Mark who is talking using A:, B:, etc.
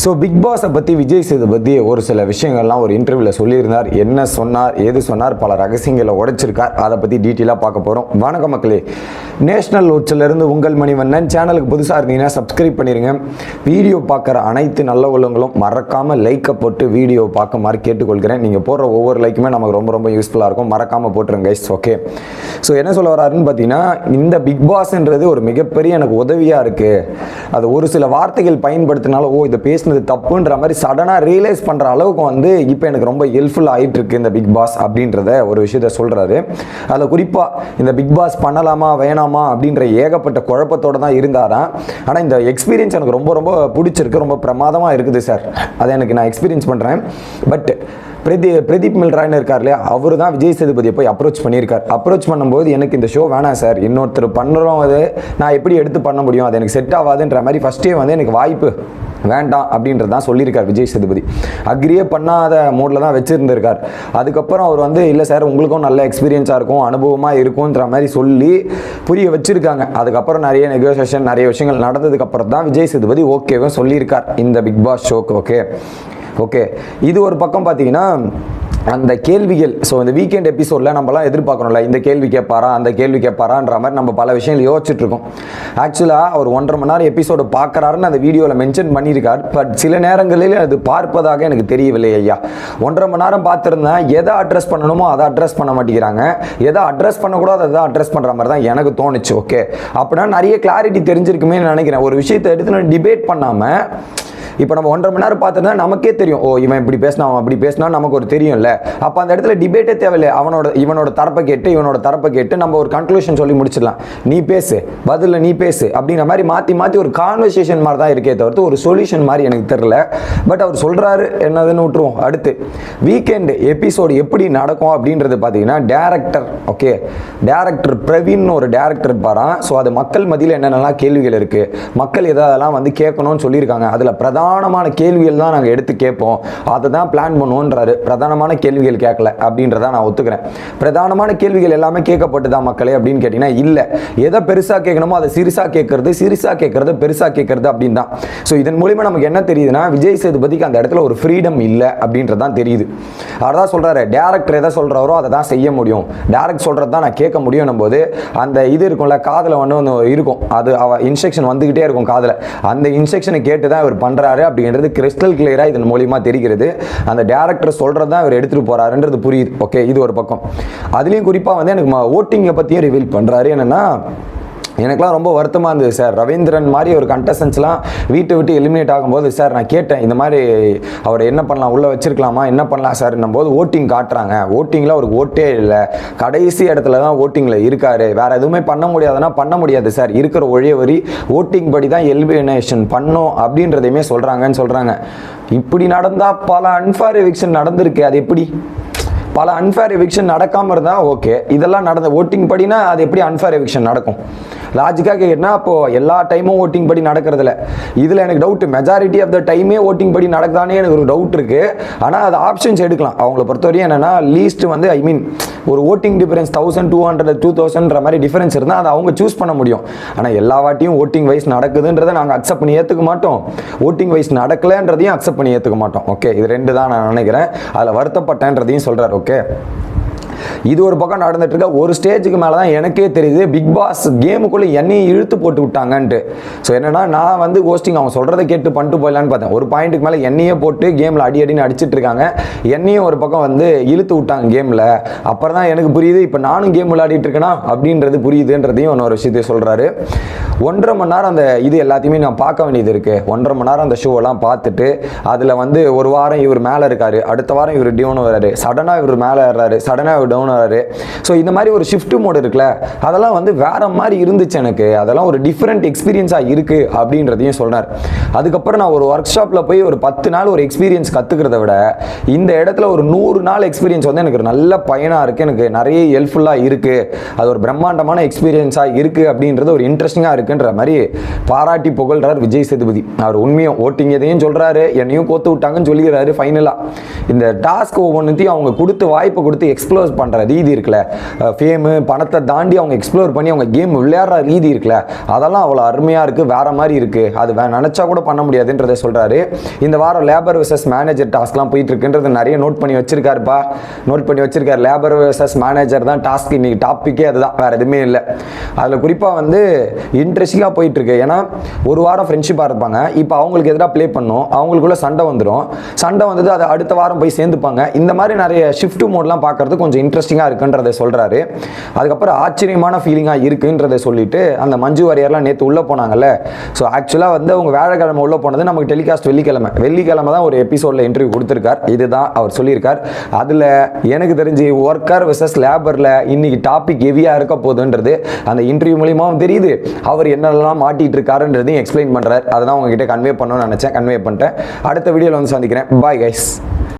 A: So big பாஸை பற்றி விஜய் சேதுபதி ஒரு சில விஷயங்கள்லாம் ஒரு இன்டர்வியூவில் சொல்லியிருந்தார். என்ன சொன்னார், ஏது சொன்னார், பல ரகசியங்களை உடைச்சிருக்கார். அதை பற்றி டீட்டெயிலாக பார்க்க போகிறோம். வணக்கம் மக்களே, நேஷனல் உச்சிலிருந்து உங்கள் மணிவண்ணன். சேனலுக்கு புதுசாக இருந்தீங்கன்னா சப்ஸ்கிரைப் பண்ணிடுங்க. வீடியோ பார்க்குற அனைத்து நல்ல உள்ளவங்களும் மறக்காமல் லைக்கை போட்டு வீடியோ பார்க்குமாறு கேட்டுக்கொள்கிறேன். நீங்கள் போடுற ஒவ்வொரு லைக்குமே நமக்கு ரொம்ப ரொம்ப யூஸ்ஃபுல்லாக இருக்கும். மறக்காமல் போட்டுருங்க கைஸ். ஓகே, ஸோ என்ன சொல்ல வராருன்னு பார்த்தீங்கன்னா, இந்த பிக் பாஸ்ன்றது ஒரு மிகப்பெரிய எனக்கு உதவியாக இருக்குது. அது ஒரு சில வார்த்தைகள் பயன்படுத்தினாலும் இதை பேசினது தப்புன்ற மாதிரி சடனாக ரியலைஸ் பண்ணுற அளவுக்கு வந்து இப்போ எனக்கு ரொம்ப ஹெல்ப்ஃபுல் ஆகிட்டு இருக்கு இந்த பிக் பாஸ் அப்படின்றத ஒரு விஷயத்த சொல்கிறாரு. அதில் குறிப்பாக இந்த பிக் பாஸ் பண்ணலாமா வேணாமா அப்படின்ற ஏகப்பட்ட குழப்பத்தோடு தான் இருந்தாராம். ஆனால் இந்த எக்ஸ்பீரியன்ஸ் எனக்கு ரொம்ப ரொம்ப பிடிச்சிருக்கு, ரொம்ப பிரமாதமாக இருக்குது சார். அதை எனக்கு நான் எக்ஸ்பீரியன்ஸ் பண்ணுறேன். பட் பிரதீப் மில்ராய்னு இருக்கார் இல்லையா, அவர் தான் விஜய் சேதுபதியை போய் அப்ரோச் பண்ணியிருக்கார். அப்ரோச் பண்ணும்போது எனக்கு இந்த ஷோ வேணாம் சார், இன்னொருத்தர் பண்ணுறோம், அது நான் எப்படி எடுத்து பண்ண முடியும், அது எனக்கு செட் ஆகாதுன்ற மாதிரி ஃபஸ்ட்டே வந்து எனக்கு வாய்ப்பு வேண்டாம் அப்படின்றது தான் சொல்லியிருக்கார் விஜய் சேதுபதி. அக்ரியே பண்ணாத மோடில் தான் வச்சுருந்துருக்கார். அதுக்கப்புறம் அவர் வந்து இல்லை சார், உங்களுக்கும் நல்ல எக்ஸ்பீரியன்ஸாக இருக்கும், அனுபவமாக இருக்கும்ன்ற மாதிரி சொல்லி புரிய வச்சுருக்காங்க. அதுக்கப்புறம் நிறைய நெகோசியேஷன், நிறைய விஷயங்கள் நடந்ததுக்கப்புறம் தான் விஜய் சேதுபதி ஓகேவும் சொல்லியிருக்கார் இந்த பிக் பாஸ் ஷோக்கு. ஓகே, இது ஒரு பக்கம் பார்த்தீங்கன்னா அந்த கேள்விகள். ஸோ இந்த வீக்கெண்ட் எபிசோடில் நம்மலாம் எதிர்பார்க்கணும்ல, இந்த கேள்வி கேட்பாரா, அந்த கேள்வி கேட்பாரான்ற மாதிரி நம்ம பல விஷயங்கள் யோசிச்சுட்டு இருக்கோம். ஆக்சுவலாக அவர் 1.5 மணி நேரம் எபிசோடு பார்க்குறாருன்னு அந்த வீடியோவில் மென்ஷன் பண்ணியிருக்கார். பட் சில நேரங்களில் அது பார்ப்பதாக எனக்கு தெரியவில்லை ஐயா. 1.5 மணி நேரம் பார்த்துருந்தேன், எதை அட்ரஸ் பண்ணணுமோ அதை அட்ரஸ் பண்ண மாட்டேங்கிறாங்க, எதை அட்ரஸ் பண்ணக்கூடாது அதை அட்ரஸ் பண்ணுற மாதிரி தான் எனக்கு தோணுச்சு. ஓகே, அப்படின்னா நிறைய கிளாரிட்டி தெரிஞ்சிருக்குமே நினைக்கிறேன். ஒரு விஷயத்தை எடுத்து நான் டிபேட் பண்ணாமல், இப்போ நம்ம 1.5 மணி நேரம் பார்த்துருந்தா நமக்கே தெரியும், இவன் இப்படி பேசினா அவன் அப்படி பேசினா நமக்கு ஒரு தெரியும்ல. அப்போ அந்த இடத்துல டிபேட்டே தேவையில்லை. இவனோட தரப்பை கேட்டு இவனோட தரப்பை கேட்டு நம்ம ஒரு கன்க்ளூஷன் சொல்லி முடிச்சிடலாம். நீ பேசு, பதில் நீ பேசு அப்படிங்கிற மாதிரி மாற்றி ஒரு கான்வர்சேஷன் மாதிரி தான் இருக்கே தவிர்த்து ஒரு சொல்யூஷன் மாதிரி எனக்கு தெரியல. பட் அவர் சொல்கிறாரு, என்னதுன்னு விட்டுருவோம். அடுத்து வீக்கெண்டு எபிசோடு எப்படி நடக்கும் அப்படின்றது பார்த்தீங்கன்னா, டேரக்டர் பிரவீன் ஒரு டேரக்டர் இருப்பாராம். ஸோ அது மக்கள் மத்தியில் என்னென்னலாம் கேள்விகள் இருக்குது, மக்கள் எதெல்லாம் வந்து கேட்கணும்னு சொல்லியிருக்காங்க, அதில் பிரதானமான கேள்விகள் தான் நாங்கள் எடுத்து கேட்போம், அதை தான் பிளான் பண்ணுவோன்றாரு. பிரதானமான கேள்விகள் கேட்கல அப்படின்றத நான் ஒத்துக்கிறேன். பிரதானமான கேள்விகள் எல்லாமே கேட்கப்பட்டு தான் மக்களே அப்படின்னு கேட்டிங்கன்னா, இல்லை, எதை பெருசாக கேட்கணுமோ அதை சிறுசாக கேட்கறது பெருசாக கேட்கறது அப்படின்னு தான். ஸோ இதன் மூலிமா நமக்கு என்ன தெரியுதுன்னா, விஜய் சேதுபதிக்கு அந்த இடத்துல ஒரு ஃப்ரீடம் இல்லை அப்படின்றது தான் தெரியுது. அவர் தான் சொல்கிறாரு, டேரக்டர் எதை சொல்கிறாரோ அதை தான் செய்ய முடியும், டேரக்ட் சொல்கிறது தான் நான் கேட்க முடியும் போது அந்த இது இருக்கும்ல, காதில் ஒன்று இருக்கும், அது இன்ஸ்ட்ரக்ஷன் வந்துக்கிட்டே இருக்கும் காதில், அந்த இன்ஸ்ட்ரக்ஷனை கேட்டு தான் இவர் பண்ணுறாரு அப்படிங்கிறது கிறிஸ்டல் கிளியராக இதன் மூலியமா தெரிகிறது. அந்த டேரக்டர் சொல்றது தான் இவர் எடுத்துட்டு போறாருன்றது புரியுது. ஓகே, இது ஒரு பக்கம். அதுலயும் குறிப்பா வந்து எனக்கு ஓட்டிங்கை பத்தியும் ரிவீல் பண்றாரு. என்னன்னா, எனக்குலாம் ரொம்ப வருத்தமாக இருந்தது சார். ரவீந்திரன் மாதிரி ஒரு கண்டஸ்டன்ஸ்லாம் வீட்டை விட்டு எலிமினேட் ஆகும்போது, சார் நான் கேட்டேன், இந்த மாதிரி அவர் என்ன பண்ணலாம், உள்ளே வச்சிருக்கலாமா, என்ன பண்ணலாம் சார் போது ஓட்டிங் காட்டுறாங்க, ஓட்டிங்கில் அவருக்கு ஓட்டே இல்லை, கடைசி இடத்துல தான் ஓட்டிங்கில் இருக்காரு, வேறு எதுவுமே பண்ண முடியாதுன்னா பண்ண முடியாது சார், இருக்கிற ஒரே வரி ஓட்டிங் படி தான் எலிமினேஷன் பண்ணோம் அப்படின்றதையுமே சொல்கிறாங்கன்னு சொல்கிறாங்க. இப்படி நடந்தால் பல அன்ஃபேர் எவிக்ஷன் நடந்திருக்கு. அது எப்படி பல அன்ஃபேர் எவிக்ஷன் நடக்காமல் இருந்தால் ஓகே, இதெல்லாம் நடந்த ஓட்டிங் படினா அது எப்படி அன்ஃபேர் எவிக்ஷன் நடக்கும்? லாஜிக்காக கேட்டால் அப்போது எல்லா டைமும் ஓட்டிங் படி நடக்கிறதில்ல. இதில் எனக்கு டவுட்டு, மெஜாரிட்டி ஆஃப் த டைமே ஓட்டிங் படி நடக்குதானே எனக்கு ஒரு டவுட் இருக்குது. ஆனால் அது ஆப்ஷன்ஸ் எடுக்கலாம். அவங்கள பொறுத்தவரையும் என்னென்னா, லீஸ்ட் வந்து ஒரு ஓட்டிங் டிஃபரன்ஸ் 1200 2000 மாதிரி டிஃபரன்ஸ் இருந்தால் அதை அவங்க சூஸ் பண்ண முடியும். ஆனால் எல்லா வாட்டியும் ஓட்டிங் வைஸ் நடக்குதுன்றதை நாங்கள் அக்செப்ட் பண்ணி ஏற்றுக்க மாட்டோம், ஓட்டிங் வைஸ் நடக்கலைன்றதையும் அக்செப்ட் பண்ணி ஏற்றுக்க மாட்டோம். ஓகே, இது ரெண்டு தான் நான் நினைக்கிறேன். அதில் வருத்தப்பட்டேன்றதையும் சொல்கிறார். ஓகே, இது ஒரு பக்கம் நடந்துட்டு இருக்க. ஒரு ஸ்டேஜுக்கு மேலே தான் எனக்கே தெரியுது, பிக் பாஸ் கேமுக்குள்ளே என்னையும் இழுத்து போட்டு விட்டாங்கன்ட்டு. ஸோ என்னன்னா, நான் வந்து ஹோஸ்டிங் அவங்க சொல்கிறத கேட்டு பண்ணிட்டு போயிடலான்னு பார்த்தேன். ஒரு பாயிண்ட்டுக்கு மேலே என்னையே போட்டு கேமில் அடின்னு அடிச்சிட்டு இருக்காங்க, என்னையும் ஒரு பக்கம் வந்து இழுத்து விட்டாங்க கேமில். அப்புறம் தான் எனக்கு புரியுது, இப்போ நானும் கேம் விளையாடிட்டு இருக்கேனா அப்படின்றது புரியுதுன்றதையும் இன்னொரு விஷயத்தையும் சொல்கிறாரு. 1.5 மணி நேரம் அந்த இது எல்லாத்தையுமே நான் பார்க்க வேண்டியது இருக்குது. 1.5 மணி நேரம் அந்த ஷோவெல்லாம் பார்த்துட்டு, அதில் வந்து ஒரு வாரம் இவர் மேலே இருக்காரு, அடுத்த வாரம் இவர் டவுன் வர்றாரு, சடனாக இவர் மேலே ஏறாரு, சடனாக டவுன் ஆகிறாரு. ஸோ இந்த மாதிரி ஒரு ஷிஃப்ட் மோட் இருக்குல்ல, அதெல்லாம் வந்து வேற மாதிரி இருந்துச்சு எனக்கு. அதெல்லாம் ஒரு டிஃப்ரெண்ட் எக்ஸ்பீரியன்ஸாக இருக்குது அப்படின்றதையும் சொன்னார். அதுக்கப்புறம் நான் ஒரு ஒர்க் ஷாப்பில் போய் ஒரு 10 நாள் ஒரு எக்ஸ்பீரியன்ஸ் கற்றுக்கிறத விட இந்த இடத்துல ஒரு 100 நாள் எக்ஸ்பீரியன்ஸ் வந்து எனக்கு நல்ல பயனாக இருக்குது, எனக்கு நிறைய ஹெல்ப்ஃபுல்லாக இருக்குது, அது ஒரு பிரம்மாண்டமான எக்ஸ்பீரியன்ஸாக இருக்குது அப்படின்றது ஒரு இன்ட்ரெஸ்டிங்காக இருக்குன்ற மாதிரி பாராட்டி புகழ்றார் விஜய் சேதுபதி. அவர் உண்மையும் ஓட்டிங் எதையும் சொல்கிறாரு, என்னையும் கோத்து விட்டாங்கன்னு சொல்லிடுறாரு. ஃபைனலாக இந்த டாஸ்க் ஒவ்வொன்றுத்தையும் அவங்க கொடுத்து வாய்ப்பை கொடுத்து எக்ஸ்ப்ளோர் பண்ணுற ரீதி இருக்குல்ல, ஃபேமு பணத்தை தாண்டி அவங்க எக்ஸ்ப்ளோர் பண்ணி அவங்க கேம் விளையாடுற ரீதி இருக்குல்ல, அதெல்லாம் அவ்வளோ அருமையாக இருக்குது, வேறு மாதிரி இருக்குது, அது நினச்சா கூட பண்ண முடியாதுன்றதை சொல்கிறாரு. இந்த வாரம் லேபர் வெர்சஸ் மேனேஜர் டாஸ்க்லாம் போயிட்டு இருக்குன்றது நிறைய நோட் பண்ணி வச்சிருக்காருப்பா, நோட் பண்ணி வச்சிருக்காரு. லேபர் வெர்சஸ் மேனேஜர் தான் டாஸ்க், இன்னைக்கு டாப்பிக்கே அதுதான், வேறு எதுவுமே இல்லை. அதில் குறிப்பாக வந்து இன்ட்ரெஸ்டிங்காக போயிட்டு இருக்கு. ஏன்னா ஒரு வாரம் ஃப்ரெண்ட்ஷிப்பாக இருப்பாங்க, இப்போ அவங்களுக்கு எதிராக ப்ளே பண்ணும், அவங்களுக்குள்ள சண்டை வந்துடும், சண்டை வந்தது அது அடுத்த வாரம் போய் சேர்ந்துப்பாங்க. இந்த மாதிரி நிறைய ஷிஃப்ட் மோட்லாம் பார்க்கறது கொஞ்சம் இன்ட்ரெஸ்டிங்காக இருக்குன்றதை சொல்கிறாரு. அதுக்கப்புறம் ஆச்சரியமான ஃபீலிங்காக இருக்குன்றதை சொல்லிட்டு அந்த மஞ்சு வாரியர்லாம் நேற்று உள்ளே போனாங்கல்ல, ஸோ ஆக்சுவலாக வந்து அவங்க வியாழக்கிழமை உள்ளே போனது நமக்கு டெலிகாஸ்ட் வெள்ளிக்கிழமை தான் ஒரு எபிசோடில் இன்டர்வியூ கொடுத்துருக்கார். இதுதான் அவர் சொல்லியிருக்கார். அதில் எனக்கு தெரிஞ்சு ஒர்க்கர் வெர்சஸ் லேபரில் இன்னைக்கு டாபிக் ஹெவியாக இருக்க போகுதுன்றது அந்த இன்டர்வியூ மூலியமாகவும் தெரியுது. அவர் என்னெல்லாம் மாட்டிட்டு இருக்காருன்றதையும் எக்ஸ்பிளைன் பண்ணுறாரு. அதை தான் உங்ககிட்ட கன்வே பண்ணணும்னு நினச்சேன், கன்வே பண்ணிட்டேன். அடுத்த வீடியோவில் வந்து சந்திக்கிறேன். Bye guys.